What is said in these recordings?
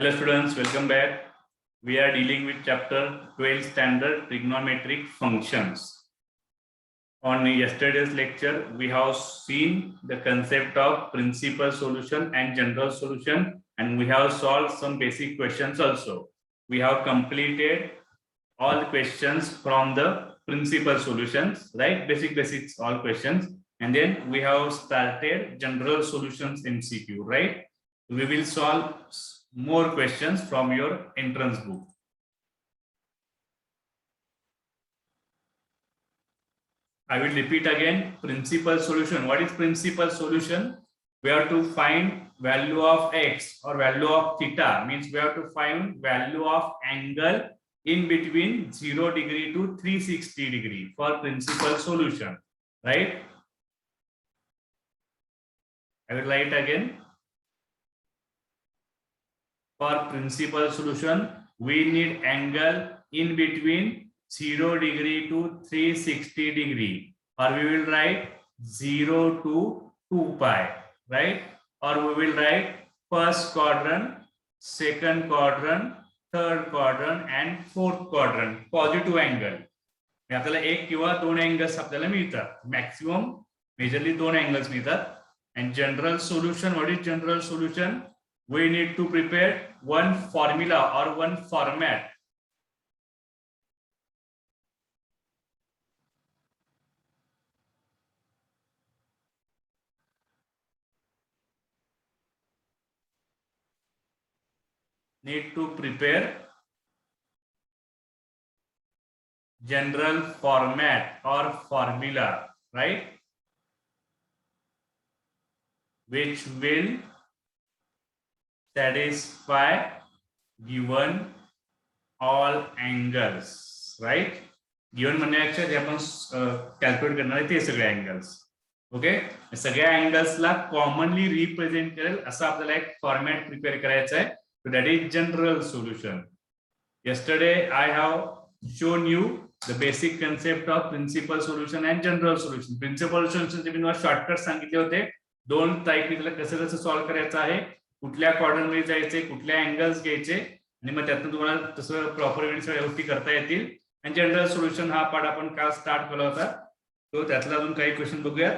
Hello students, welcome back. We are dealing with chapter 12 standard trigonometric functions. On yesterday's lecture, we have seen the concept of principal solution and general solution, and we have solved some basic questions also. We have completed all the questions from the principal solutions, right? Basics, all questions. And then we have started general solutions MCQ, right? We will solve more questions from your entrance book. I will repeat again, principal solution. What is principal solution? We have to find value of x or value of theta, means we have to find value of angle in between 0 degree to 360 degree for principal solution, right? I will write again. For principal solution, we need angle in between 0 degree to 360 degree, or we will write 0 to 2 pi, right? Or we will write first quadrant, second quadrant, third quadrant and fourth quadrant positive angle. आपल्याला एक किंवा दोन angles आपल्याला मिळतात, maximum majorly दोन angles मिळतात. And general solution, what is general solution? We need to prepare one formula or one format. Need to prepare general format or formula, right? Which will satisfy given all angles, right? Given म्हणण्यापेक्षा जे आपण calculate करणार आहे ते सगळे angles. Okay, सगळ्या अँगल्सला commonly represent करेल असं आपल्याला एक फॉर्मॅट प्रिपेअर करायचं आहे. So that is general solution. Yesterday I have shown you the basic concept of principal solution and general solution. Principal solution चे मी शॉर्टकट सांगितले होते. दोन टाईपने त्याला कसं कसं सॉल्व्ह करायचं आहे, कुठल्या क्वाड्रंट मध्ये जायचे, कुठल्या अँगल्स घ्यायचे आणि मग त्यातून तुम्हाला तसं प्रॉपर वेळी सगळ्या गोष्टी करता येतील. आणि जनरल सोल्युशन हा पार्ट आपण काल स्टार्ट केला होता, तो त्यातला अजून काही क्वेश्चन बघूया.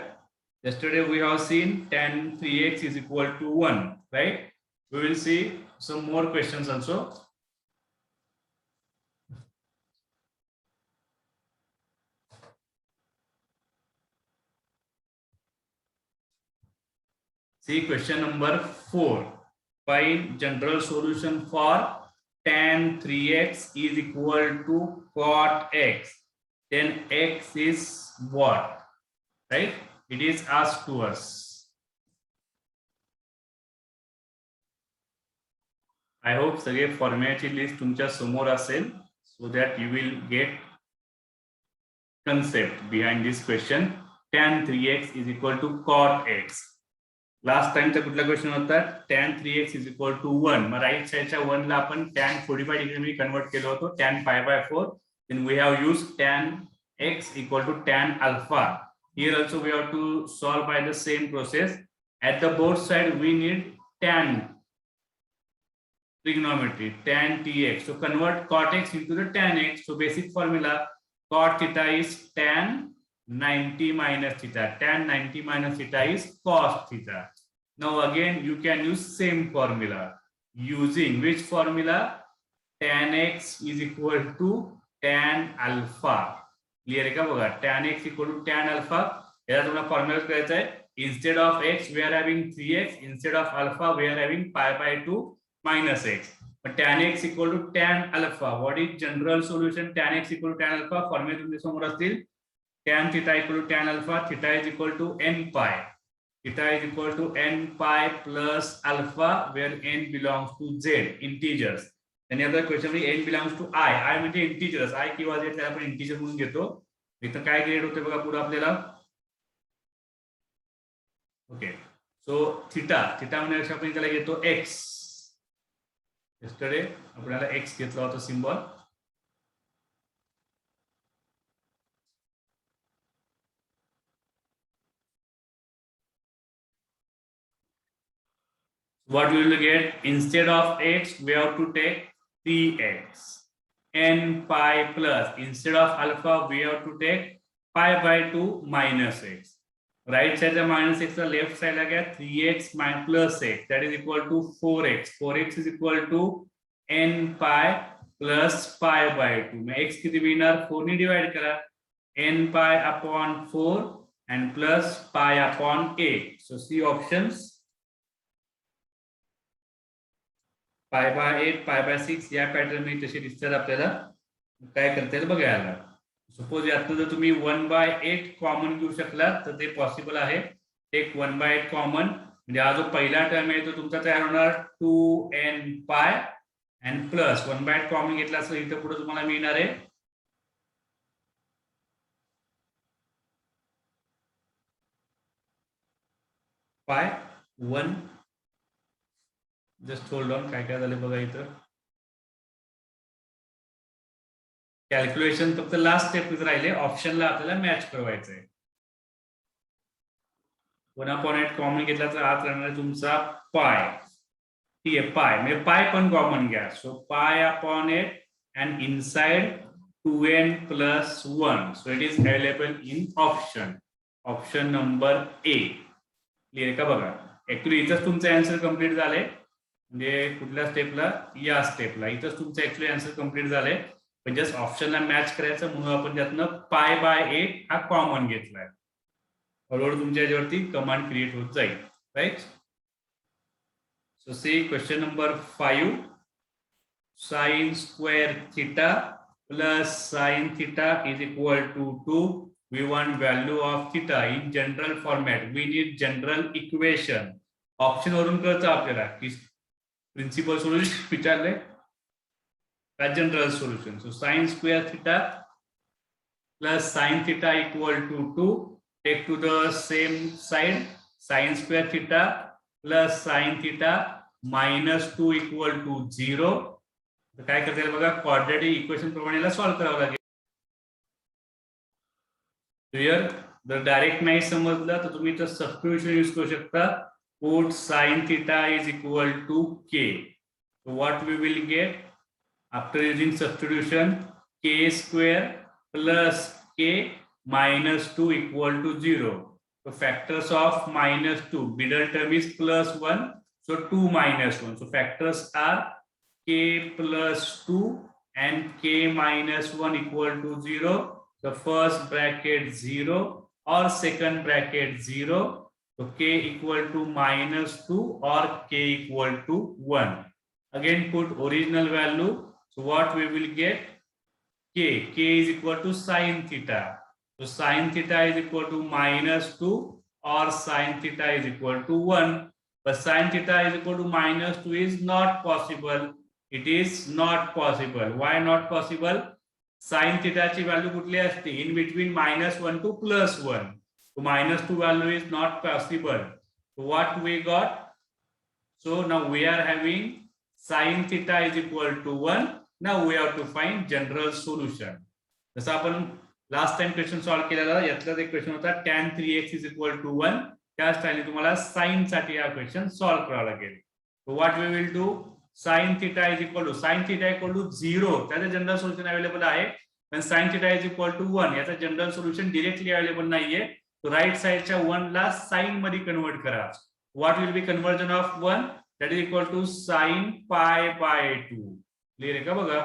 Yesterday we have seen tan 3x is equal to 1, right? We will see some more questions also. See question number 4. Find general solution for tan 3x is equal to cot x. Then x is what? Right? It is asked to us. I hope सगळे फॉर्मॅटची list तुमच्या समोर असेल, so that you will get concept behind this question. Tan 3x is equal to cot x. Last टाइमचा कुठला question होता, tan 3x is equal to 1. मग right साइडच्या 1 ला आपण tan 45 डिग्री मध्ये कन्वर्ट केलं होतं, tan pi by 4. Then we have used tan x equal to tan alpha. Here also we have to solve by the same process. At the both side we need tan trigonometry, tan tx. So convert cot x into the tan x. So basic formula, cot theta is tan 90 minus theta. Tan 90 minus theta is cos theta. Now again you can use same formula. Using which formula? Tan x is equal to tan alpha. Clear आहे का बघा, tan x equal to tan alpha. याला तुम्हाला formula करायचा आहे. Instead of x we are having 3x, instead of alpha we are having pi by 2 minus x. But tan x equal to tan alpha. What is general solution? Tan x equal to tan alpha. Formula तुमच्या समोर असतील. Tan theta equal to tan alpha. Theta is equal to n pi. Theta is equal to n pi plus alpha, where n belongs to z, integers. आणि आता question मध्ये n belongs to i. I म्हणजे integers. i किंवा z त्याला आपण integer म्हणून घेतो. इथं काय ग्रेड होते बघा पुढे आपल्याला. ओके, सो थीटा म्हणण्यापेक्षा आपण त्याला घेतो x. yesterday आपल्याला x घेतला होता symbol. What we will get? Instead of x, we have to take 3x. N pi plus, instead of alpha, we have to take pi by 2 minus x. Right side the minus x, the left side again 3x plus x, that is equal to 4x. 4x is equal to n pi plus pi by 2. मैं x किती मिळणार? 4 ने divide करा. n pi upon 4 and plus pi upon 8. So C options. पाय by 8, पाय by 6 या pattern मध्ये तसे दिसतात आपल्याला. काय करता येईल बघायला. सपोज यातनं जर तुम्ही 1/8 कॉमन घेऊ शकलात तर ते पॉसिबल आहे. टेक 1/8 कॉमन, म्हणजे हा जो पहिला टर्म आहे तो तुमचा तयार होणार 2n पाय अँड प्लस 1/8 कॉमन घेतला असं इथं पुढे तुम्हाला मिळणार आहे पाय 1. जस्ट होल्ड ऑन, काय काय झालं बघा इथं. कॅल्क्युलेशन फक्त लास्ट स्टेप राहिले, ऑप्शनला आपल्याला मॅच करवायचं आहे. 1/8 कॉमन घेतला तर आत राहणार तुमचा पाय. ठीक आहे, पाय म्हणजे पाय पण कॉमन घ्या. So pi upon 8 and inside 2n plus 1. So it is available in option. Option number A. Clear का बघा. ऍक्च्युली इथंच तुमचं आन्सर कंप्लीट झालंय. म्हणजे कुठल्या स्टेपला? या स्टेपला. इथंच तुमचं ऍक्च्युली आन्सर कंप्लीट झालंय. पण जस्ट ऑप्शनला मॅच करायचं म्हणून आपण त्यातनं पाय बाय 8 हा कॉमन घेतलाय. हळूहळू तुमच्या याच्यावरती कमांड क्रिएट होत जाईल. Right. So see question number 5. Sin square theta plus sin theta is equal to 2. We want value of theta in general format. We need general equation. Option वरून कळतं आपल्याला की प्रिन्सिपल सोल्युशन विचारले का general solution. So sin square theta plus sin theta equal to 2. Take to the same side. Sin square theta plus sin theta minus 2 equal to 0. काय करता येईल बघा, क्वाड्रेटिक इक्वेशन प्रमाणे सॉल्व्ह करावं लागेल. क्लिअर. जर डायरेक्ट नाही समजलं तर तुम्ही तर सबस्टिट्यूशन यूज करू शकता. Put sin theta is equal to k. So what we will get after using substitution? K square plus k minus 2 equal to 0. So factors of minus 2, middle term is plus 1, so 2 minus 1. So factors are k plus 2 and k minus 1 equal to 0. The first bracket 0 or second bracket 0. So k equal to minus 2 or k equal to 1. Again put original value. So what we will get? K is equal to sin theta. So sin theta is equal to minus 2 or sin theta is equal to 1. But sin theta is equal to minus 2 is not possible. It is not possible. Why not possible? Sin theta ची value कुठली असते? In between -1 to +1. So -2 value is not possible. So what we got? So now we are having sin theta is equal to 1. Now we have to find general solution. जसं आपण last time question solve केलेला यातलाच एक question होता tan 3x is equal to 1. त्या स्टाईलने तुम्हाला sin साठी हा क्वेश्चन सॉल्व्ह करावा लागेल. So what we will do? sin theta is equal to 0. त्याचं जनरल सोल्युशन अवेलेबल आहे. पण sin theta is equal to 1 याचा जनरल सोल्युशन डायरेक्टली अवेलेबल नाहीये. तो राईट साइडच्या 1 ला sin मध्ये कन्वर्ट करा. What will be conversion of 1? That is equal to sin pi by 2. Clear आहे का बघा.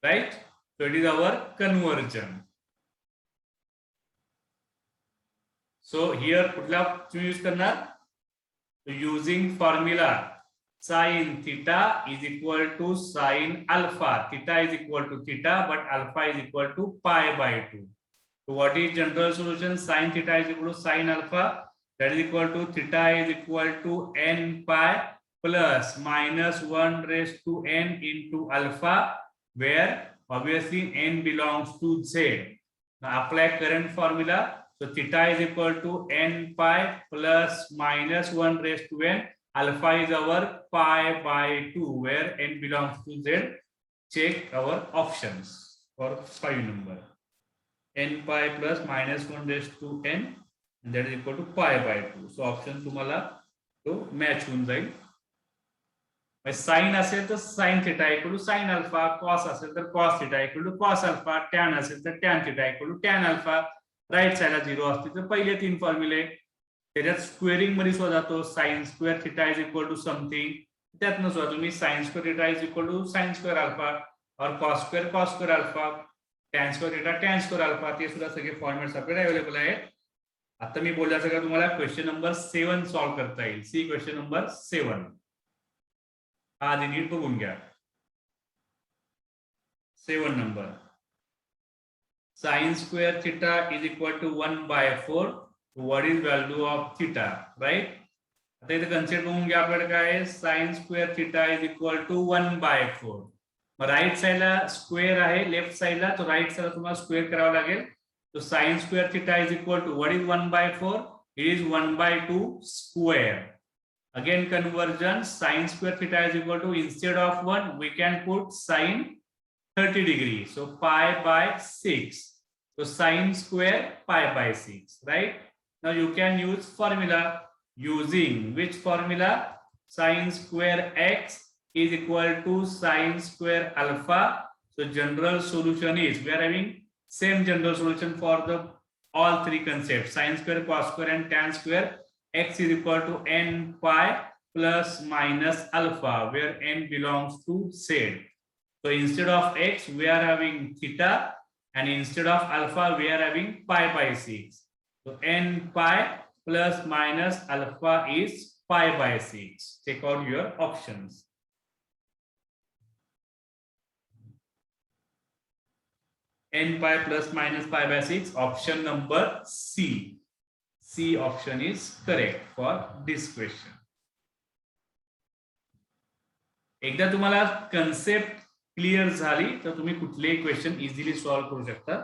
Right. So it is our conversion. So here कुठला तुम्ही यूज करणार? using formula sin theta is equal to sin alpha. Theta is equal to theta, but alpha is equal to pi by 2. So what is general solution? Sin theta is equal to sin alpha. That is equal to theta is equal to n pi plus minus 1 raised to n into alpha, where obviously n belongs to z. Now apply current formula. So theta is equal to n pi plus minus 1 raised to n. Alpha is our pi by 2, where n belongs to z. Check our options for 5 number. N pi plus minus 1 raised to n, and that is equal to pi by 2. So option तुम्हाला तो match होऊन जाईल. Sine असेल तर sine theta equal to sine alpha, cos असेल तर cos theta equal to cos alpha, tan असेल तर tan theta equal to tan alpha. Right साइडला 0 असतील तर पहिले 3 फॉर्म्युले. त्याच्यात स्क्वेअरिंग मध्ये सुद्धा जातो. Sine square theta is equal to something, त्यातनं सुद्धा तुम्ही sine square theta is equal to sine square alpha और cos square alpha, tan square theta tan square alpha, ते सुद्धा सगळे फॉर्मॅट्स आपल्याला अवेलेबल आहेत. आता मी बोलल्या सगळं तुम्हाला क्वेश्चन नंबर 7 सॉल्व्ह करता येईल. सी क्वेश्चन नंबर 7 आधी नीट बघून घ्या. 7 number, sine square theta is equal to 1/4. What is value of theta, right. आता इथे कन्सेप्ट बघून घ्या. आपल्याकडे काय आहे, sine square theta is equal to 1/4. मग राईट साइडला स्क्वेअर आहे, लेफ्ट साइडला, तो राईट साइडला तुम्हाला स्क्वेअर करावा लागेल. तो sine square theta is equal to what is 1/4, it is 1/2 square. Again conversion, sin square theta is equal to, instead of 1 we can put sin 30 degree, so pi by 6. So sin square pi by 6, right? Now you can use formula. Using which formula? Sin square x is equal to sin square alpha. So general solution is, we are having same general solution for the all three concepts, sin square, cos square and tan square. X is equal to n pi plus minus alpha, where n belongs to z. So instead of x we are having theta, and instead of alpha we are having pi by 6. So n pi plus minus alpha is pi by 6. Check out your options. N pi plus minus pi by 6, option number C. C option is correct for this question. एकदा तुम्हाला concept clear झाली तर तुम्ही कुठलेही question easily solve करू शकता.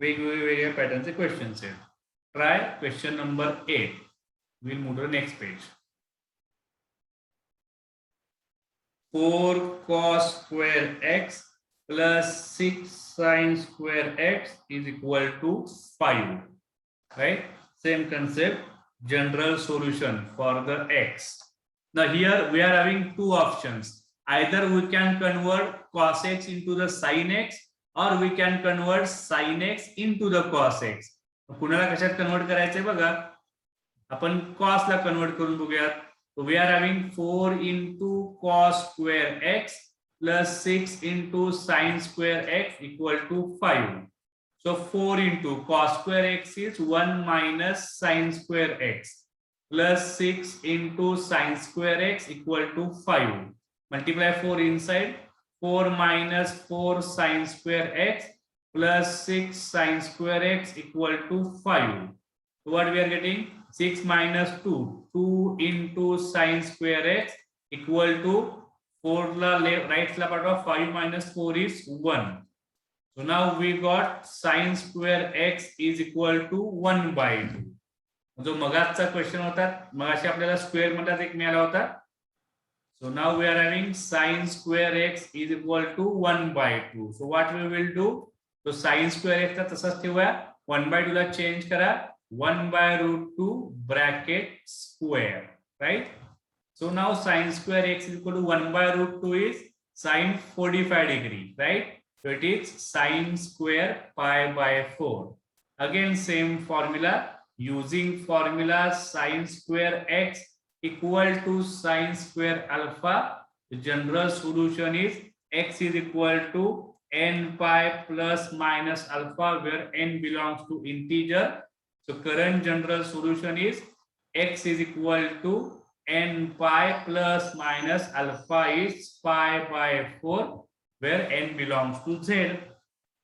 वेगवेगळ्या पॅटर्नचे क्वेश्चन्स आहेत. Try question number 8. Will move to next page. 4 cos square x plus 6 sin square x is equal to 5. Right? Same concept, general solution for the x. Now here we are having two options. Either we can convert cos x into the sin x, or we can convert sin x into the cos x. कुणाला कशात convert करायचंय बघा. आपण cos ला convert करून बघूयात. So we are having 4 into cos square x plus 6 into sin square x equal to 5. So 4 into cos square x is 1 minus sin square x plus 6 into sin square x equal to 5. Multiply 4 inside. 4 minus 4 sin square x plus 6 sin square x equal to 5. So what we are getting? 6 minus 2. 2 into sin square x equal to 4 la right part of 5 minus 4 is 1. So now we got sin square x is equal to 1/2. जो मगाचा question होता, मगाशी आपल्याला square मधला एक मिळाला होता. So now we are having sin square x is equal to 1/2. So what we will do? So sin square x चा तसाच ठेवूया. 1/2 ला चेंज करा. 1/√2 bracket square, right? So now sin square x is equal to 1/√2 is sin 45 degree, right? So it is sin square pi by 4. Again same formula. Using formula sin square x equal to sin square alpha, the general solution is x is equal to n pi plus minus alpha, where n belongs to integer. So current general solution is x is equal to n pi plus minus alpha is pi by 4, where n belongs to z,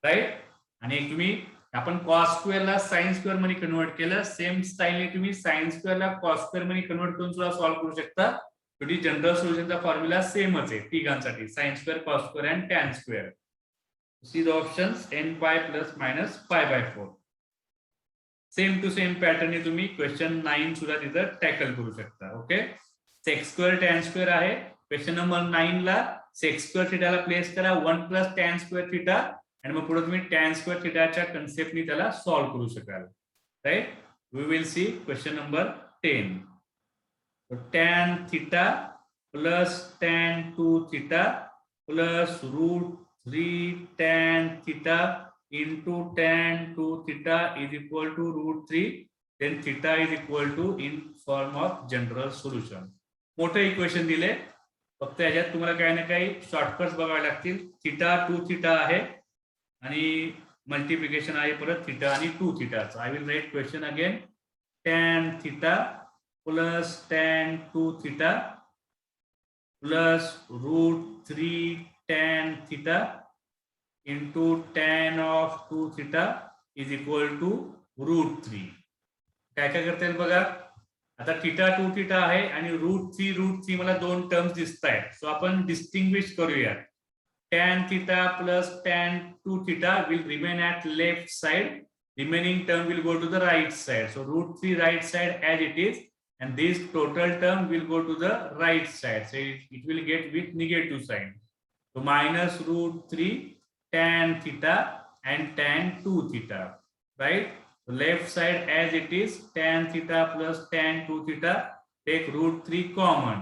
right? आणि एक तुम्ही आपण cos square ला sin square मध्ये convert केलं. Same स्टाईलने तुम्ही sin square ला cos square मध्ये कन्वर्ट करून सुद्धा सॉल्व्ह करू शकता. शेवटी जनरल सोल्युशनचा फॉर्म्युला सेमच आहे तिघांसाठी, sin square, cos square and tan square. See the options, n pi plus minus pi by 4. Same to same pattern ने तुम्ही क्वेश्चन 9 सुद्धा तिथं टॅकल करू शकता. Okay, sec square tan square आहे. क्वेश्चन नंबर 9 ला sec square theta ला place करा 1 plus tan square theta, आणि मग पुढे तुम्ही tan square theta च्या कन्सेप्टनी त्याला सॉल्व्ह करू शकाल. Right, we will see question number 10. So tan theta plus tan 2 theta plus root 3 tan theta into tan 2 theta is equal to root 3. Then theta is equal to in form of general solution. मोठे equation दिले, फक्त याच्यात तुम्हाला काही ना काही shortcuts बघावे लागतील. थीटा 2 थीटा आहे आणि मल्टिप्लिकेशन आहे परत थीटा आणि 2 थीटाचं. I will write question again. tan theta plus tan 2 theta plus root 3 tan theta into tan of 2 theta is equal to root 3. काय काय करता येईल बघा. आता थीटा 2 थीटा आहे आणि रूट 3 मला दोन टर्म्स दिसत आहेत. सो आपण डिस्टिंग्विश करूया. tan theta plus tan 2 theta will remain at left side. Remaining term will go to the right side. So root 3 right side as it is, and this total term will go to the right side. So it will get with negative sign. So minus root 3 tan theta and tan 2 theta, right? So left side as it is, tan theta plus tan 2 theta, take root 3 common.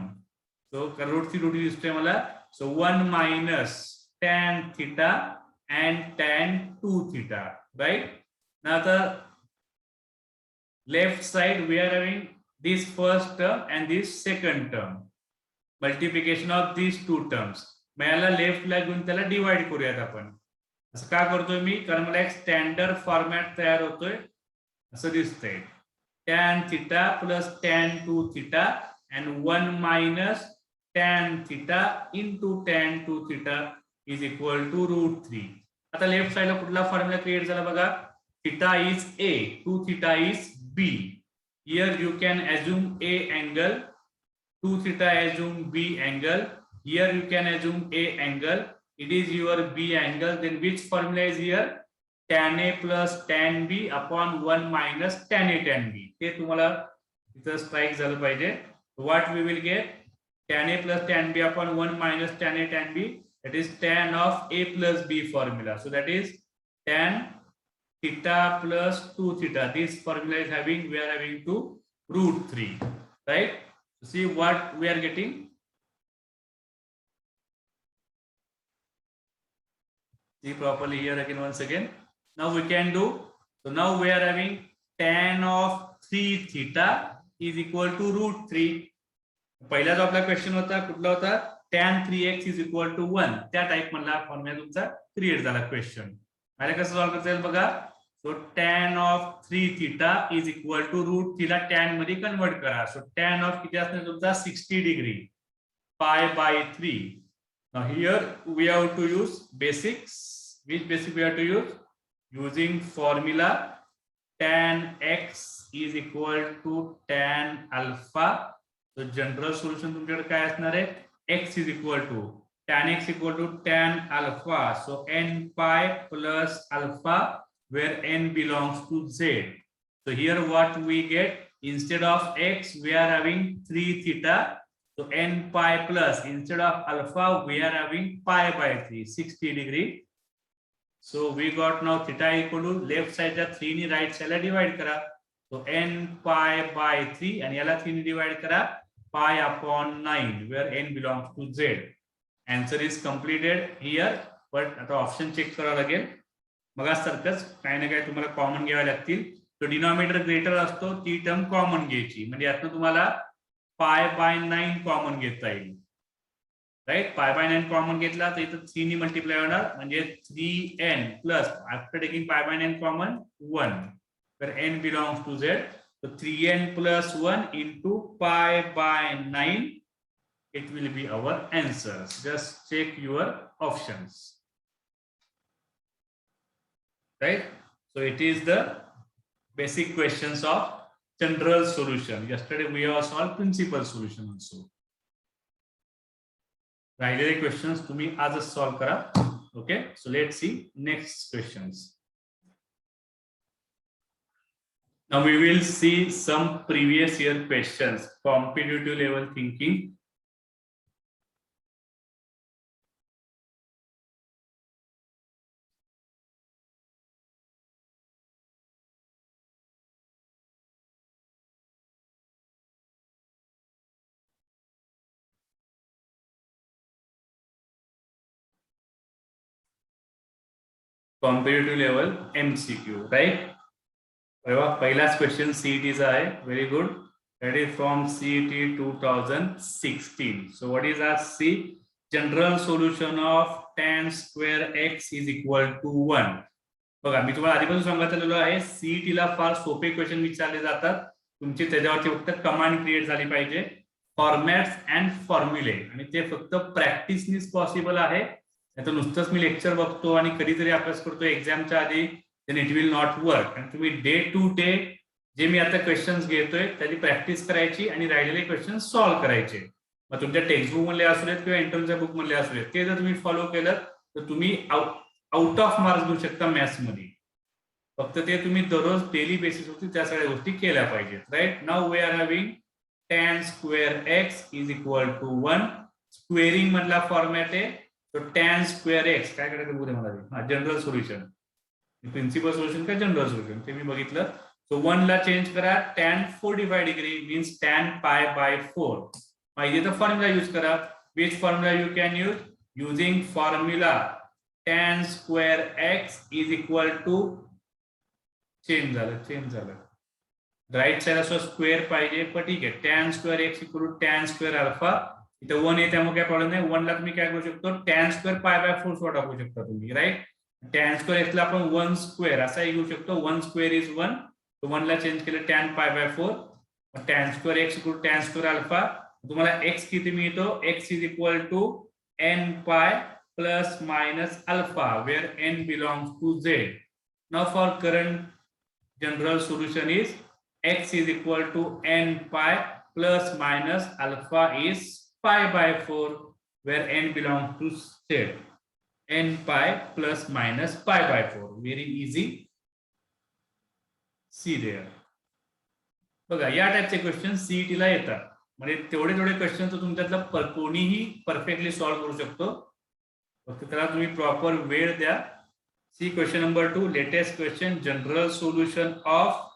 So root 3 root is mala. So 1 minus tan theta and tan 2 theta, right? Now the left side we are having this first term and this second term. Multiplication of these two terms. मला left ला घेऊन त्याला divide करूयात आपण. असं का करतोय मी, कारण मला एक स्टँडर्ड फॉर्मॅट तयार होतोय असं दिसतंय. tan theta plus tan 2 theta and 1 minus tan theta into tan 2 theta is equal to root 3. आता लेफ्ट साइडला कुठला फॉर्म्युला क्रिएट झाला बघा. theta is A, 2 theta is B. Here you can assume A angle, 2 theta assume B angle. Here you can assume A angle. It is your B angle. Then which formula is here? Tan A plus tan B upon 1 minus tan A tan B. ते तुम्हाला इथं strike झालं पाहिजे. What we will get? Tan A plus tan B upon 1 minus tan A tan B. That is tan of A plus B formula. So that is tan theta plus 2 theta. This formula is having, we are having to root 3, right? See what we are getting. See properly here again once again. Now we can do. So now we are having tan of 3 theta is equal to root 3. पहिला जो आपला question होता कुठला होता, tan 3x is equal to 1. त्या type मधला formula तुमचा create झाला क्वेश्चन. मला कसं सॉल्व करता येईल बघा. So tan of 3 theta is equal to root 3 ला tan मध्ये कन्वर्ट करा. So tan of किती असणार तुमचा 60 degree, pi by 3. Now here we have to use basics. Which basic we have to use? Using formula tan x is equal to tan alpha. So general solution तुमच्याकडे काय असणार आहे, x is equal to tan x equal to tan alpha. So n pi plus alpha, where n belongs to z. So here what we get, instead of x we are having 3 theta. So n pi plus, instead of alpha we are having pi by 3, 60 degree. So we got now theta equal to left side ला 3 ni right side ला divide करा. So n pi by 3 आणि याला 3 ni divide करा, pi upon 9, where n belongs to z. Answer is completed here. But आता option check करावं लागेल. मग सारखंच काही ना काही तुम्हाला कॉमन घ्यावे लागतील. तो डिनॉमिनेटर ग्रेटर असतो ती टर्म कॉमन घ्यायची, म्हणजे यातनं तुम्हाला पाय बाय 9 कॉमन घेता येईल, राईट. पाय बाय 9 कॉमन घेतला तर इथं 3 नी मल्टिप्लाय होणार, म्हणजे 3n plus after taking pi by 9 common 1, तर n belongs to z. So 3n plus 1 into pi by 9, it will be our answers. Just check your options. Right? So it is the basic questions of general solution. Yesterday we have solved principal solution also. राहिलेले questions तुम्ही आजच solve करा. Okay, so let's see next questions. Now we will see some previous year questions, competitive level thinking. Competitive level MCQ, right. पहिलाच question CETचा आहे. Very good. That is from CET 2016. So what is our C? General solution of tan square x is equal to 1. बघा, मी तुम्हाला आधीपासून सांगत आलेलो आहे, CET ला फार सोपे क्वेश्चन विचारले जातात. तुमची त्याच्यावरती फक्त कमांड क्रिएट झाली पाहिजे, फॉर्मॅट्स अँड फॉर्म्युले, आणि ते फक्त प्रॅक्टिसनीच पॉसिबल आहे. नाहीतर नुसतंच मी लेक्चर बघतो आणि कधीतरी अभ्यास करतो एक्झामच्या आधी, then it will not work. आणि तुम्ही डे टू डे जे मी आता क्वेश्चन्स घेतोय त्याची प्रॅक्टिस करायची आणि राहिलेले क्वेश्चन सॉल्व्ह करायचे. मग तुमच्या टेक्स्टबुक मधले असू देत किंवा इंटरनलच्या बुक मधले असू देत, ते जर तुम्ही फॉलो केलं तर तुम्ही आउट ऑफ मार्क्स घेऊ शकता मॅथ्स मध्ये. फक्त ते तुम्ही दररोज डेली बेसिसवरती त्या सगळ्या गोष्टी केल्या पाहिजेत. Right. Now we are having tan square x is equal to 1. Squaring मधला फॉर्मॅट आहे. तो tan स्क्वेअर x काय करायचं बोलते मला, जनरल सोल्युशन, प्रिन्सिपल सोल्युशन का जनरल सोल्युशन ते मी बघितलं. सो 1 ला चेंज करा, tan 45 degree means tan pi by 4. पाहिजे तर फॉर्म्युला यूज करा. Which formula you can use? Using formula tan square x is equal to, change झालं राईट साइड असं स्क्वेअर पाहिजे, पण ठीक आहे. tan square x equal to tan square alpha. इथं 1 आहे त्यामुळे काय प्रॉब्लेम नाही. 1 ला तुम्ही काय करू शकतो, tan स्क्वेअर पाय बाय 4 सुद्धा टाकू शकता तुम्ही. राईट. tan स्क्वेअर x ला आपण 1 स्क्वेअर असा घेऊ शकतो. 1 स्क्वेअर इज 1. तो 1 ला चेंज केलं tan pi by 4. tan square x equal to tan square alpha. तुम्हाला x किती मिळतो? x is equal to n pi plus minus alpha, where n belongs to z. Now for current general solution is x is equal to n pi plus minus alpha is pi by 4, where n belongs to z. N pi plus minus pi by 4. Very easy. See there. बघा, या टाइपचे question CET ला येतात. म्हणजे तेवढे question तर तुमच्यातला कोणीही परफेक्टली सॉल्व्ह करू शकतो. फक्त त्याला तुम्ही प्रॉपर वेळ द्या. See question number 2, latest question, general solution of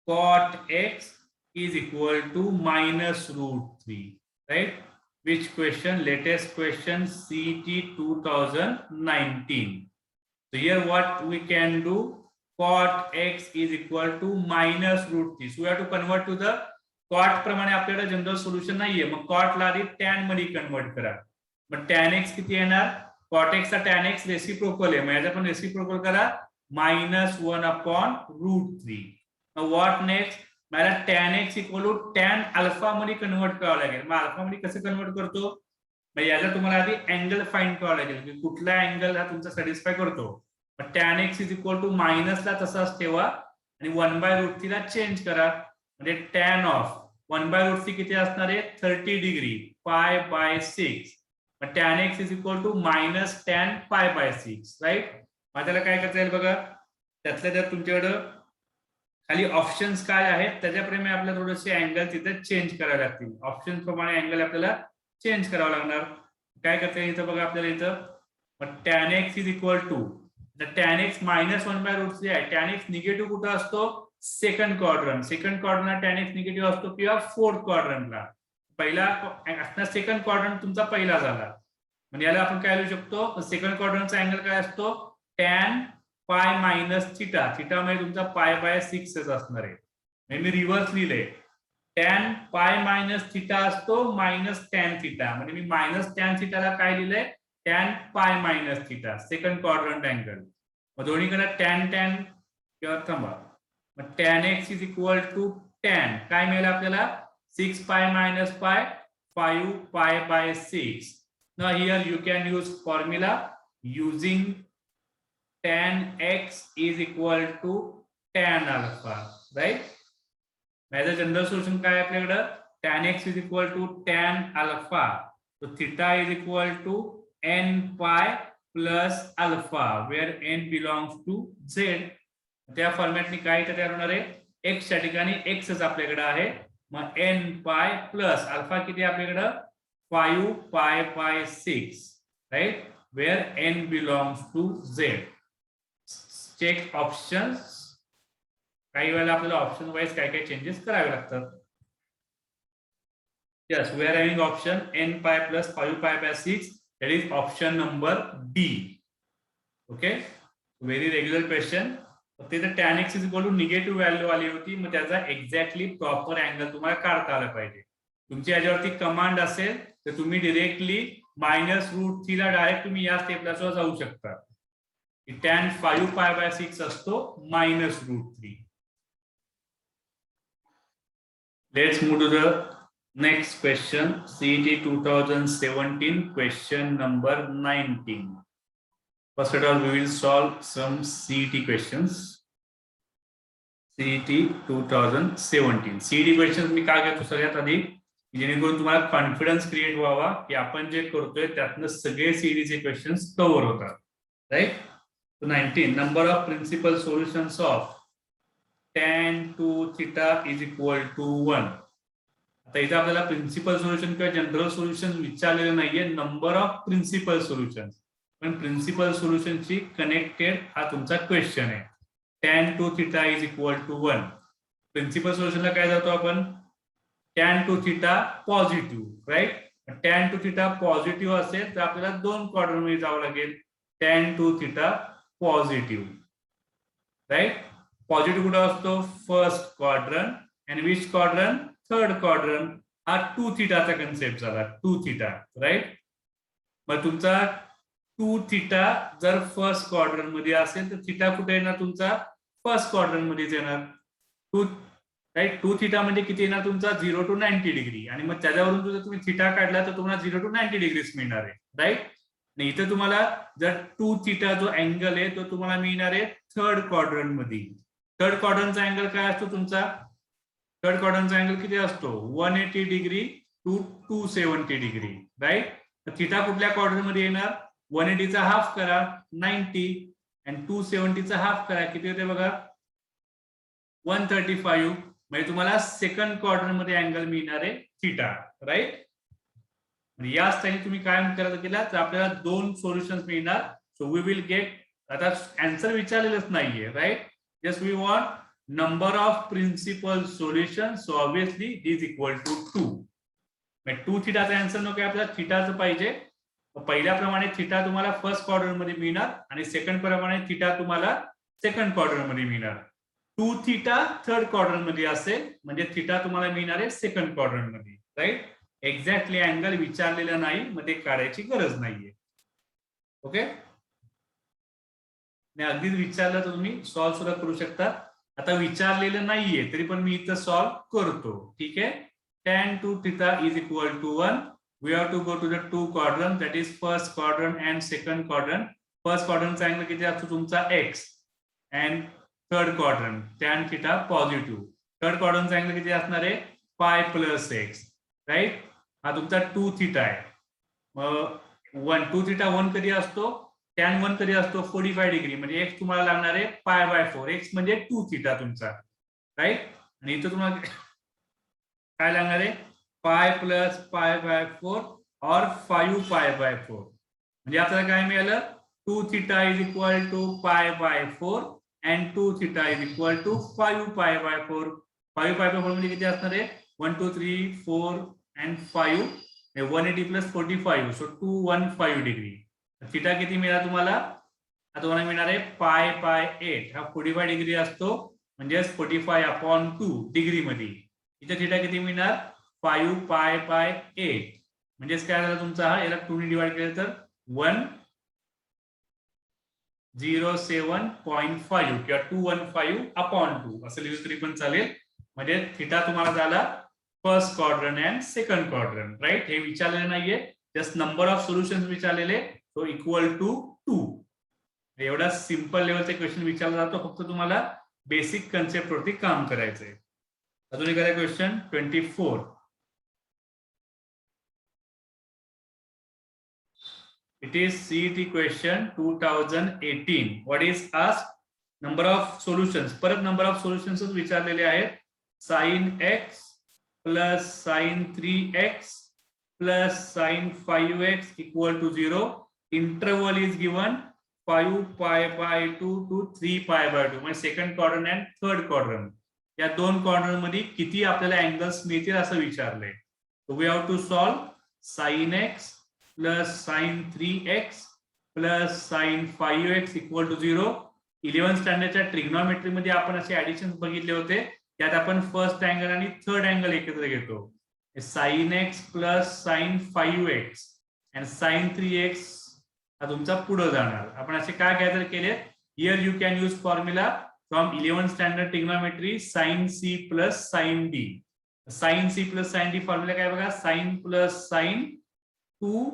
cot x is equal to minus root 3, right? Which question? Latest question, CET 2019. So here what we can do, cot x is equal to minus root 3. So we have to convert to the cot प्रमाणे आपल्याला general solution नाहीये, मग cot ला आधी tan मध्ये convert करा. मग tan x किती येणार? cot x चा tan x रेसिप्रोकल आहे, मग याचा पण रेसिप्रोकल करा, -1 upon √3. Now what next? मला tan x equal to tan alpha मध्ये कन्वर्ट करावं लागेल. मग अल्फा मध्ये कसं कन्वर्ट करतो? मग याला तुम्हाला आधी अँगल फाइंड करावं लागेल की कुठला अँगल हा तुमचा सॅटिस्फाय करतो. मग tan x is equal to minus ला तसाच ठेवा आणि 1/√3 ला चेंज करा. म्हणजे tan ऑफ 1/√3 किती असणार आहे? 30 डिग्री, पाय बाय 6. मग tan x is equal to minus tan pi by 6. Right. मग त्याला काय करता येईल बघा, त्यातल्या त्यात तुमच्याकडं खाली ऑप्शन्स काय आहेत त्याच्याप्रमाणे आपल्याला थोडेसे अँगल तिथे चेंज करावे लागतील. ऑप्शन प्रमाणे अँगल आपल्याला चेंज करावं लागणार. काय करता येईल इथं बघा, आपल्याला इथं tan x is equal to, tan x minus 1/√3 आहे. tan x निगेटिव्ह कुठं असतो? Second quadrant. सेकंड क्वाड्रंटला tan x निगेटिव्ह असतो किंवा फोर्थ क्वाड्रंटला. पहिला असणार सेकंड क्वाड्रंट तुमचा पहिला झाला. म्हणजे याला आपण काय लिहू शकतो? सेकंड क्वाड्रंटचा अँगल काय असतो? tan pi minus theta. Theta मध्ये तुमचा पाय बाय 6 असणार आहे. मी रिव्हर्स लिहिले, tan पाय मायनस थिटा असतो मायनस tan थिटा. म्हणजे मी मायनस tan थिटाला काय लिहिलंय? tan pi minus theta, second quadrant angle. मग दोन्हीकडे tan किंवा थांबा, मग tan x is equal to tan काय मिळेल आपल्याला? 6 pi minus pi, 5 pi by 6. Now here you can use formula using tan x is equal to tan alpha, right? माझं general solution काय आहे आपल्याकडं? tan x is equal to tan alpha. So theta is equal to n pi plus alpha, where n belongs to z. त्या फॉर्मॅटने काय तयार होणार आहे? x च्या ठिकाणी x च आपल्याकडे आहे. मग n pi प्लस अल्फा किती आपल्याकडं? 5 pi by 6, right? Where n belongs to z. Check options. काही वेळेला आपल्याला ऑप्शन वाईज काय काय चेंजेस करावे लागतात. Yes, we are having option n pi plus 5 pi by 6. That is option number D. Okay. Very regular question. फक्त इथे tan x is equal to negative value आली होती, मग त्याचा एक्झॅक्टली प्रॉपर अँगल तुम्हाला काढता आला पाहिजे. तुमची याच्यावरती कमांड असेल तर तुम्ही डिरेक्टली -√3 ला डायरेक्ट तुम्ही या स्टेपला सुद्धा जाऊ शकता. tan 5π/6 असतो -√3. Let's move to the next question. CET 2017 question number 19. First of all, we will solve some CET questions. CET 2017. CET questions मी काय घेतो सगळ्यात आधी, जेणेकरून तुम्हाला कॉन्फिडन्स क्रिएट व्हावा की आपण जे करतोय त्यातनं सगळे सीईटीचे क्वेश्चन्स कव्हर होतात. Right. 19. Number of principal solutions of tan 2θ is equal to 1. आता इथे आपल्याला प्रिन्सिपल सोल्युशन किंवा जनरल सोल्युशन विचारलेलं नाहीये, नंबर ऑफ प्रिन्सिपल सोल्युशन. पण प्रिन्सिपल सोल्युशनची कनेक्टेड हा तुमचा क्वेश्चन आहे. tan 2θ is equal to 1. Principal सोल्युशनला काय जातो आपण, tan 2θ positive. Right. tan 2θ positive असेल तर आपल्याला दोन क्वाड्रंट मध्ये जावं लागेल. tan 2θ positive. राईट. पॉझिटिव्ह कुठं असतो, first quadrant. And which quadrant, third quadrant. हा 2θ चा कन्सेप्ट झाला, 2θ. राईट. मग तुमचा 2θ जर फर्स्ट क्वाड्रंट मध्ये असेल तर θ कुठे येणार, तुमचा फर्स्ट क्वाड्रंट मध्येच येणार. राईट. 2θ म्हणजे किती येणार तुमचा, 0 to 90 डिग्री. आणि मग त्याच्यावरून जर तुम्ही θ काढला तर तुम्हाला 0 to 90 डिग्रीज मिळणार आहे. राईट. आणि इथं तुम्हाला जर 2θ जो अँगल आहे तो तुम्हाला मिळणार आहे थर्ड क्वाड्रंट मध्ये. थर्ड क्वाड्रंटचा अँगल काय असतो तुमचा, थर्ड क्वाड्रंटचा अँगल किती असतो, 180 डिग्री टू 270 डिग्री. राईट. तर θ कुठल्या क्वाड्रंट मध्ये येणार, 180 चा हाफ करा 90 आणि 270 चा हाफ करा किती होते बघा, 135. म्हणजे तुम्हाला सेकंड क्वाड्रंट मध्ये अँगल मिळणार आहे θ. राईट. या स्टाईलने तुम्ही काय करायचं केला तर आपल्याला दोन सोल्युशन्स मिळणार. सो वी विल गेट, आता आन्सर विचारलेलंच नाहीये. Right. Just we want number of principal solution. So obviously is equal to 2. 2θ चा आन्सर नको, आपल्याला θ पाहिजे. पहिल्याप्रमाणे θ तुम्हाला फर्स्ट क्वाड्रंट मध्ये मिळणार आणि सेकंड प्रमाणे θ तुम्हाला सेकंड क्वाड्रंट मध्ये मिळणार. 2θ थर्ड क्वाड्रंट मध्ये असेल म्हणजे θ तुम्हाला मिळणार आहे सेकंड क्वाड्रंट मध्ये. राईट. एक्झॅक्टली अँगल विचारलेला नाही, मध्ये काढायची गरज नाहीये. ओके. अगदीच विचारलं तर तुम्ही सॉल्व्ह सुद्धा करू शकता. आता विचारलेलं नाहीये तरी पण मी इथं सॉल्व्ह करतो. ठीक आहे. tan 2θ is equal to 1. We have to go to the two quadrant, that is first quadrant and second quadrant. First quadrant चा अँगल किती असतो तुमचा x and third quadrant tan θ positive. Third क्वाड्रंटचा अँगल किती असणार आहे, π+x. राईट. हा तुमचा 2θ आहे. मग 2θ 1 कधी असतो, tan 1 कधी असतो, 45 डिग्री. म्हणजे x तुम्हाला लागणार आहे π/4. x म्हणजे 2θ तुमचा. राईट. आणि इथं तुम्हाला काय लागणार आहे, π+π/4 और 5π/4. म्हणजे आपल्याला काय मिळालं, 2θ is equal to π/4 and 2θ is equal to 5π/4. 5π/4 म्हणजे किती असणार आहे, 1 2 3 4 and 5. 180 + 45 so 215 degree. θ किती मिळाला तुम्हाला, आता तुम्हाला मिळणार आहे π/8. हा 45 डिग्री असतो म्हणजे 45/2 डिग्री मध्ये. इथे θ किती मिळणार, 5π/8. म्हणजेच काय झालं तुमचा, हा याला 2 ने डिवाइड केलं तर 107.5 किंवा 215/2 असं लिहिलं तरी पण चालेल. म्हणजे θ तुम्हाला झाला first quadrant and second quadrant. Right. हे विचारलेलं नाहीये, जस्ट नंबर ऑफ सोल्युशन्स विचारलेले. So equal to 2. एवढा सिंपल लेवलचा क्वेश्चन विचारला जातो. फक्त तुम्हाला बेसिक कन्सेप्ट वरती काम करायचंय. अजून एखादा question 24. It is CET question 2018. What is asked? Number of solutions. परत नंबर ऑफ सोल्युशन्स विचारलेले आहेत. sin x plus sin 3x plus sin 5x equal to 0. Interval is given 5π/2 to 3π/2. म्हणजे second quadrant and third quadrant या दोन quadrant मध्ये किती आपल्याला angles मिळतील असं विचारलंय. So we have to solve sin x plus sin 3x plus sin 5x equal to 0. 11 स्टँडर्डच्या trigonometry मध्ये आपण असे ऍडिशन बघितले होते. त्यात आपण फर्स्ट अँगल आणि थर्ड अँगल एकत्र घेतो. sin x plus sign 5x आणि साइन 3x हा तुमचा पुढे जाणार. आपण असे काय गॅदर केले? Here you can use formula from 11 standard trigonometry sin c plus sin d. sin c plus sin d formula काय बघा? sin plus sin 2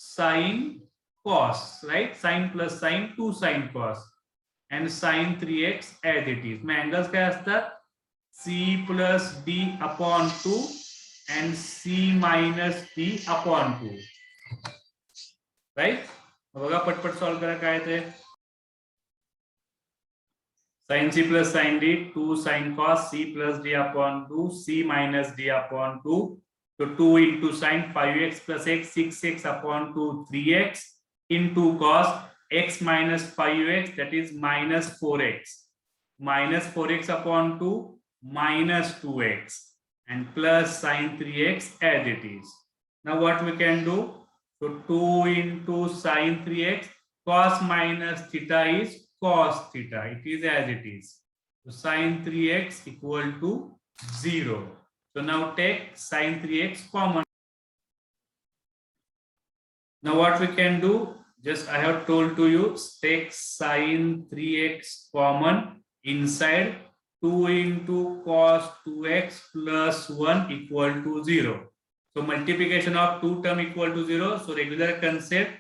sin cos, right? sin plus sin 2 sin cos and sin 3x as it is. मग angles काय असतात? c plus d upon 2 and c minus d upon 2, right? बघा पटपट solve करा काय ते. sin c plus sin d 2 sin cos c plus d upon 2 c minus d upon 2. So 2 into sin 5x plus x 6x upon 2 3x into cos x minus 5x, that is minus 4x. Minus 4x upon 2 minus 2x and plus sin 3x as it is. Now what we can do? So 2 into sin 3x, cos minus theta is cos theta. It is as it is. So sin 3x equal to 0. So now take sin 3x common. Now what we can do? Just I have told to you, take sin 3x common inside. 2 into cos 2x plus 1 equal to 0. So multiplication of two term equal to 0. So regular concept,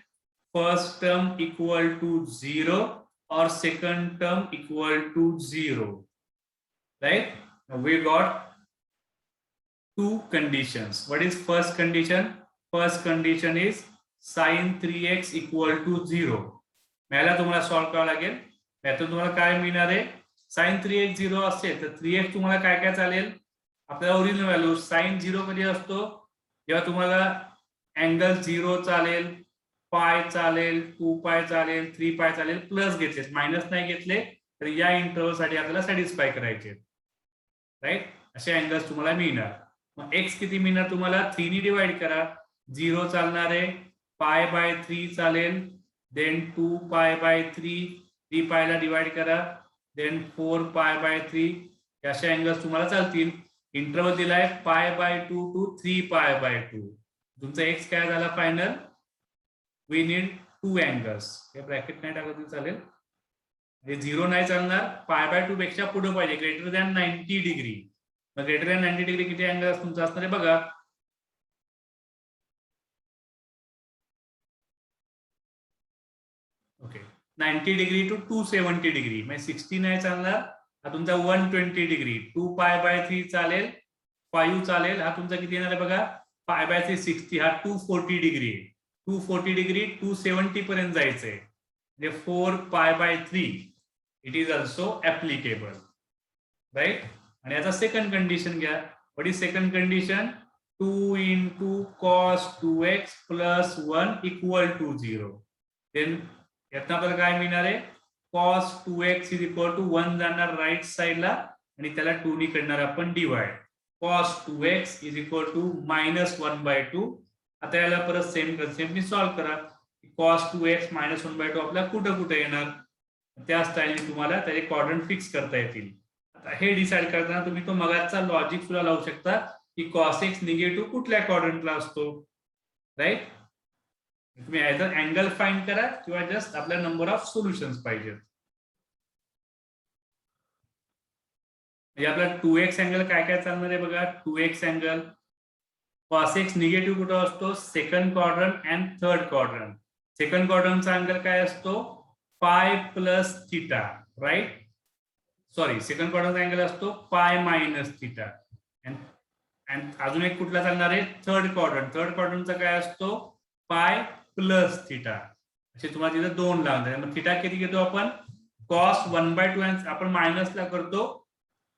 first term equal to 0 or second term equal to 0. Right? Now we got two conditions. What is first condition? First condition is sin 3x equal to 0. मला तुम्हाला solve करावं लागेल. त्यातून तुम्हाला काय मिळणार आहे? sin 3x 0 असेल तर 3x तुम्हाला काय काय चालेल? आपल्याला ओरिजिनल व्हॅल्यू sin 0 कधी असतो? जेव्हा तुम्हाला अँगल 0 चालेल, पाय चालेल, 2 पाय चालेल, 3 पाय चालेल, प्लस घेतले, मायनस नाही घेतले तर या इंटरव्हल साठी आपल्याला सॅटिस्फाय करायचे, राईट? असे अँगल्स तुम्हाला मिळणार. मग x किती मिळणार तुम्हाला? 3 ने डिवाइड करा. 0 चालणार आहे, पाय बाय 3 चालेल, देन 2 पाय बाय 3, 3 पायला डिवाइड करा, देन 4 पाय बाय 3. असे अँगल्स तुम्हाला चालतील. इंटरवल दिलाय pi by 2 to 3 pi by 2. तुमचा x काय झाला फायनल? We need 2 angles. हे ब्रॅकेट नाही टाकलं तरी चालेल. हे 0 नाही चालणार, पाय बाय 2 पेक्षा पुढे पाहिजे, ग्रेटर दॅन 90 डिग्री. मग ग्रेटर दॅन 90 डिग्री किती अँगल्स तुमचा असणार आहे बघा. Okay, 90 degree to 270 degree. म्हणजे 60 नाही चालणार, हा तुमचा 120 डिग्री. 2 पाय बाय 3 चालेल, 5 चालेल, हा तुमचा किती येणार आहे बघा. पाय बाय 3 60, हा 240 डिग्री. 240 डिग्री 270 पर्यंत जायचंय, म्हणजे 4 pi by 3 it is also applicable, right? आणि याचा सेकंड कंडिशन घ्या. What is second condition? 2 into cos 2x plus 1 equal to 0. Then यातनं आपल्याला काय मिळणार आहे? cos 2x is equal to 1 जाणार राईट साइडला आणि त्याला 2 ने करणार आपण divide. cos 2x is equal to minus 1/2. आता याला परत सेम कन्सेप्टनी सॉल्व करा. cos 2x minus 1/2 आपल्याला कुठं कुठे येणार, त्या स्टाईलने तुम्हाला त्याचे क्वाड्रंट फिक्स करता येतील. आता हे डिसाइड करताना तुम्ही तो मगाचा लॉजिक सुद्धा लावू शकता की cos x निगेटिव्ह कुठल्या क्वाड्रंटला असतो, राईट? तुम्ही आयदर अँगल फाइंड करा किंवा जस्ट आपल्या नंबर ऑफ सोल्युशन्स पाहिजेत. म्हणजे आपला 2x अँगल काय काय चालणार आहे बघा. 2x angle cos x negative कुठं असतो? Second quadrant and third quadrant. Second क्वाड्रंटचा अँगल काय असतो? Pi plus theta, right? Sorry, second क्वाड्रंटचा अँगल असतो पाय मायनस थिटा. अँड अजून एक कुठला चालणार आहे? Third quadrant. थर्ड क्वाड्रंटचा काय असतो? Pi plus theta. असे तुम्हाला तिथे 2 लागणार. मग थिटा किती घेतो आपण? cos 1/2 आपण मायनसला करतो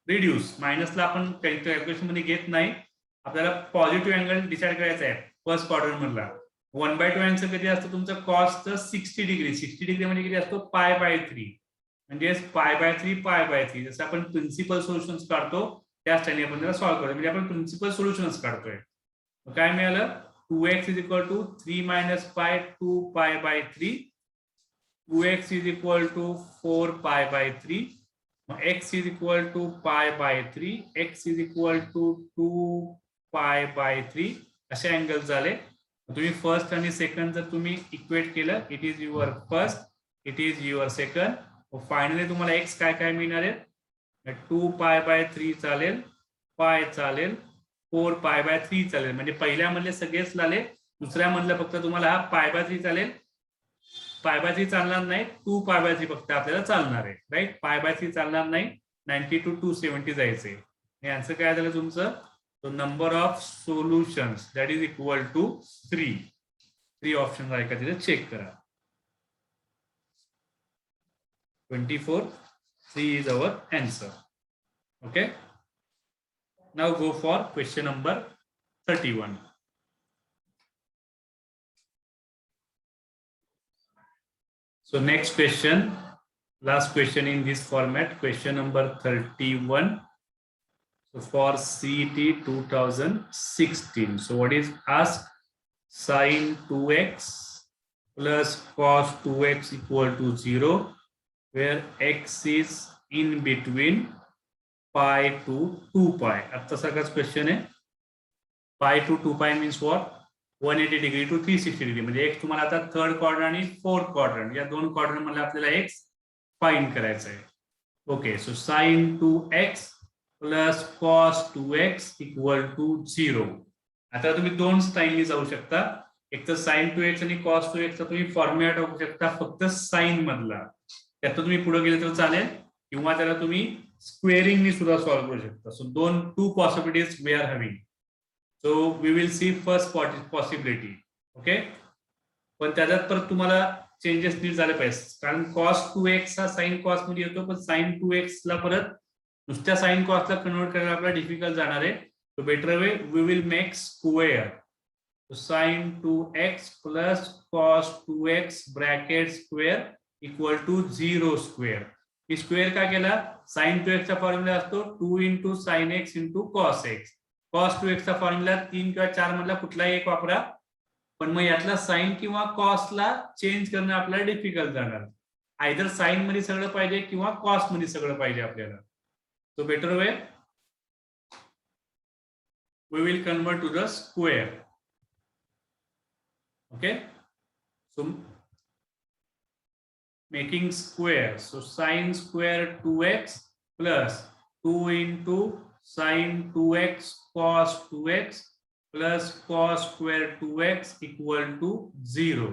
रिड्यूस. मायनसला आपण कॅल्क्युलेशन मध्ये घेत नाही. आपल्याला पॉझिटिव्ह अँगल डिसाइड करायचा आहे फर्स्ट क्वाड्रंट मधला. 1/2 किती असतं तुमचं? कॉसचं 60 डिग्री. 60 डिग्री म्हणजे किती असतो? पाय बाय 3. म्हणजे पाय बाय 3 पाय बाय 3. जसं आपण प्रिन्सिपल सोल्युशन्स काढतो त्या स्टाईलने आपण त्याला सॉल्व्ह करतो. म्हणजे आपण प्रिन्सिपल सोल्युशन्स काढतोय. काय मिळालं? 2x is equal to 3 minus pi 2 pi by 3 2x is equal to 4 pi by 3. X is equal to pi by 3. X is equal to 2 pi by 3. असे अँगल झाले. तुम्ही फर्स्ट आणि सेकंड जर तुम्ही equate केलं, it is your first, it is your second. Finally तुम्हाला x काय काय मिळणार आहे? 2 पाय बाय 3 चालेल, पाय चालेल, 4 पाय बाय 3 चालेल. म्हणजे पहिल्या मधले सगळेच झाले, दुसऱ्या मधलं फक्त तुम्हाला हा पाय बाय 3 चालेल. पाय बाय 3 चालणार नाही, 2 पाय बाय 3 फक्त आपल्याला चालणार आहे. राईट, पाय बाय 3 चालणार नाही. 90 to 270 जायचंय. हे आन्सर काय झालं तुमचं? So number of solutions that is equal to 3. 3 option आहे का तिथे चेक करा. 24, 3 is our answer. Okay. Now go for question number 31. So next question, last question in this format, question number 31. So for CET 2016, so what is asked? Sin 2x plus cos 2x equal to 0, where x is in between pi to 2 pi. आता सगळाच question आहे. pi to 2 pi means what? 180 degree to 360 degree. म्हणजे x तुम्हाला आता third quadrant आणि fourth quadrant या दोन quadrant मध्ये आपल्याला x फाइंड करायचा आहे. Okay, so sin 2x plus cos 2x equal to 0. आता तुम्ही दोन स्टाईलनी जाऊ शकता. एक तर sin 2x आणि cos 2x चा तुम्ही फॉर्म्युला टाकू शकता फक्त साइन मधला, त्यात तुम्ही पुढे गेले तर चालेल, किंवा त्याला तुम्ही स्क्वेअरिंगनी सुद्धा सॉल्व्ह करू शकता. So two possibilities we are having. So we will see first possibility. Okay, पण त्याच्यात परत तुम्हाला चेंजेस नीट झाले पाहिजे, कारण cos 2x हा sin cos मध्ये येतो, पण sin 2x ला परत नुसत्या sin cos ला कन्वर्ट करायला आपल्याला डिफिकल्ट जाणार आहे. So better way we will make square. sin 2x plus cos 2x bracket square equal to 0 square. ही स्क्वेअर का केला? sin 2x चा फॉर्म्युला असतो 2 into sin x into cos x. cos 2x चा फॉर्म्युला 3 किंवा 4 मधला कुठलाही एक वापरा, पण मग यातला साइन किंवा कॉस ला चेंज करणं आपल्याला डिफिकल्ट जाणार. आयदर साइन मध्ये सगळं पाहिजे किंवा कॉस मध्ये सगळं पाहिजे आपल्याला. So better way we will convert to the square. Okay, so making square. So sin square 2x plus 2 into sin 2x cos 2x plus cos square 2x equal to 0.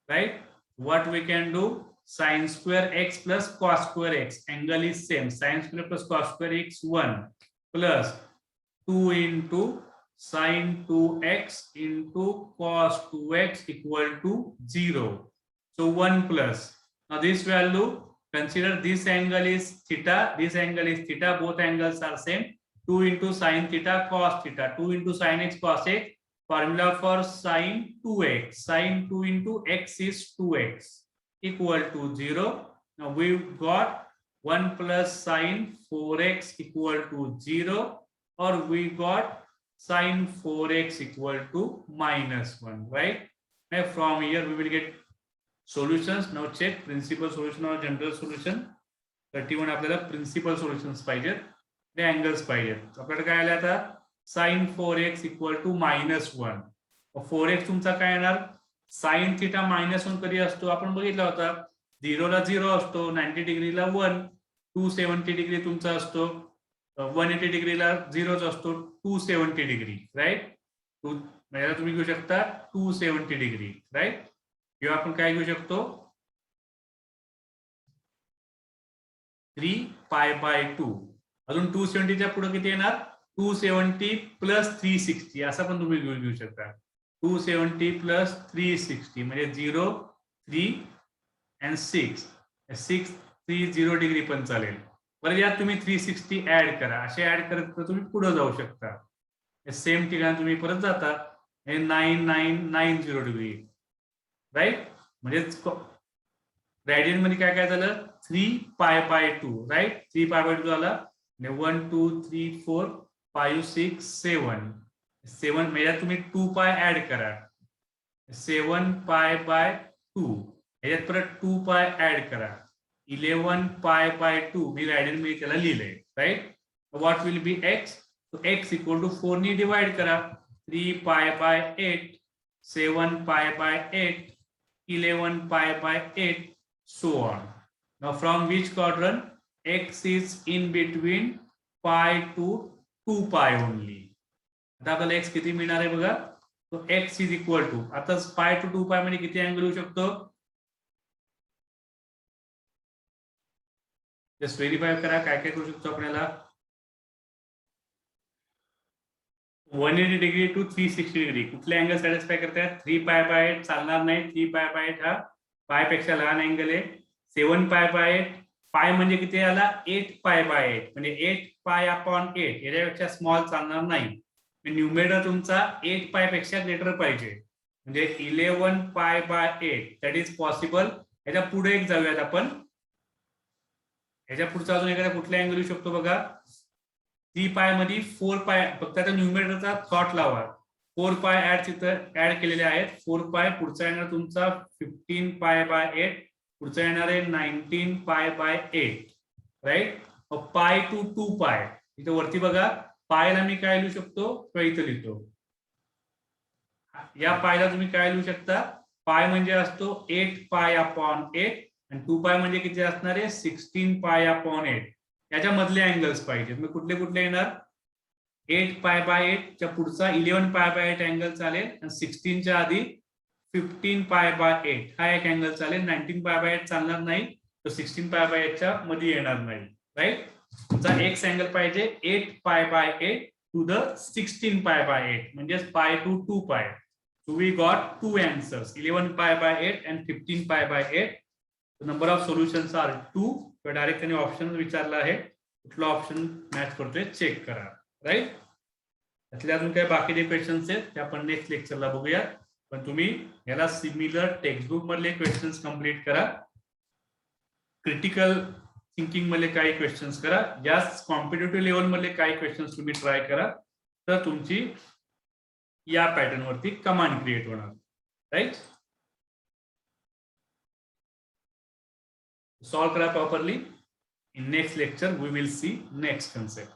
Right? What we can do? Sin square x plus cos square x. Angle is same. Sin square plus cos square x 1 plus 2 into sin 2x into cos 2x equal to 0. So 1 plus. Now this value, consider this angle is theta, this angle is theta, both angles are same. 2 into sin theta cos theta, 2 into sin x cos x. Formula for sin 2x, sin 2 into x is 2x equal to 0. Now we've got 1 plus sin 4x equal to 0, or we got sin 4x equal to -1, right? Now from here we will get solutions. Now check principal solution or general solution. 31 आपल्याला principal solutions पाहिजेत, ते angles पाहिजेत. आपल्याला काय आलं आता? sin 4x equal to -1. 4x तुमचा काय येणार? sin थिटा -1 कधी असतो आपण बघितला होता. 0 ला 0 असतो, 90 डिग्रीला 1, 270 डिग्री तुमचा असतो, 180 डिग्रीला 0च असतो, 270 डिग्री. राईट, म्हणजे तुम्ही घेऊ शकता 270 डिग्री. राईट, किंवा आपण काय घेऊ शकतो 3 पाय बाय 2. अजून 270च्या पुढे किती येणार? 270 प्लस 360 असं पण तुम्ही घेऊ शकता. 270 प्लस 360 म्हणजे 0, 3 and 6. 6, 3, 0 डिग्री पण चालेल. बरं, यात तुम्ही 360 ऍड करा. असे ऍड करत तुम्ही पुढे जाऊ शकता. सेम ठिकाणी तुम्ही परत जाता. 9990 डिग्री. राईट, म्हणजे ग्रेडियंट मध्ये काय काय झालं? 3 pi by 2. Right, 3 pi by 2 झाला. 1 2 3 4 5 6 7. 7 म्हणजे तुम्ही 2 पाय ऍड करा. 7 पाय बाय 2 ह्याच्यात परत 2 पाय ऍड करा. 11 पाय बाय 2 मी रायडर मी त्याला लिहिलंय, right. What will be x? X equal to 4 नी डिवाइड करा. 3 पाय बाय 8, 7 पाय by 8, 11 pi by 8, so on. Now from which quadrant? X is in between pi to 2 pi only. आता आपल्याला x किती मिळणार आहे बघा. तो x इज इक्वल टू, आता पाय टू 2 पाय मध्ये किती अँगल होऊ शकतो? जस्ट व्हेरीफाय करा काय काय करू शकतो आपल्याला. 180 डिग्री टू 360 डिग्री कुठले अँगल सॅटिस्फाय करतात? 3 पाय बाय 8 चालणार नाही. 3 पाय बाय 8 हा पाय पेक्षा लहान अँगल आहे. 7 पाय बाय 8, पाय म्हणजे किती आला? 8 पाय बाय 8 म्हणजे 8 पाय अपॉन 8, याच्यापेक्षा स्मॉल चालणार नाही. न्यूमेरेटर तुमचा 8 पाय पेक्षा ग्रेटर पाहिजे, म्हणजे 11 pi by 8 that is possible. याच्या पुढे एक जाऊयात आपण. ह्याच्या पुढचा अजून एखादा कुठला अँगल येऊ शकतो बघा. 3 पाय मध्ये 4 पाय, फक्त आता न्यूमेरेटरचा थॉट लावा. 4 पाय ऍड केलेले आहेत. 4 पाय पुढचा येणार तुमचा 15 पाय बाय 8, पुढचा येणार आहे 19 पाय बाय 8, राईट. पाय टू 2 पाय इथं वरती बघा. पायला मी काय लिहू शकतो? इथं लिहितो. या पायला तुम्ही काय लिहू शकता? पाय म्हणजे असतो 8 पाय अपॉन 8 आणि 2 पाय म्हणजे किती असणार आहे? 16 पाय अपॉन 8. याच्या मधले अँगल्स पाहिजेत. मग कुठले कुठले येणार? 8 पाय बाय 8 च्या पुढचा 11 पाय बाय 8 अँगल चालेल आणि 16 च्या आधी 15 पाय बाय 8 हा एक अँगल चालेल. 19 पाय बाय 8 चालणार नाही, तो 16 पाय बाय 8 च्या मध्ये येणार नाही, राईट. तुमचा एक्स अँगल पाहिजे 8 पाय बाय 8 टू द 16 पाय बाय 8 म्हणजे पाय टू 2 पाय. So we got two answers, 11 pi by 8 and 15 pi by 8. The number of solutions are 2. तो डायरेक्ट त्याने ऑप्शन विचारला आहे, कुठला ऑप्शन मॅच करतोय चेक करा, राईट. त्यातले अजून काही बाकीचे क्वेश्चन्स आहेत ते आपण नेक्स्ट लेक्चरला बघूया. पण तुम्ही याला सिमिलर टेक्स्टबुक मधले क्वेश्चन्स कंप्लीट करा. क्रिटिकल थिंकिंग मधले काही क्वेश्चन्स करा. या कॉम्पिटेटिव्ह लेवल मधले काही क्वेश्चन्स तुम्ही ट्राय करा, तर तुमची या पॅटर्न वरती कमांड क्रिएट होणार, राईट. सॉल्व करा properly. In next lecture we will see next concept.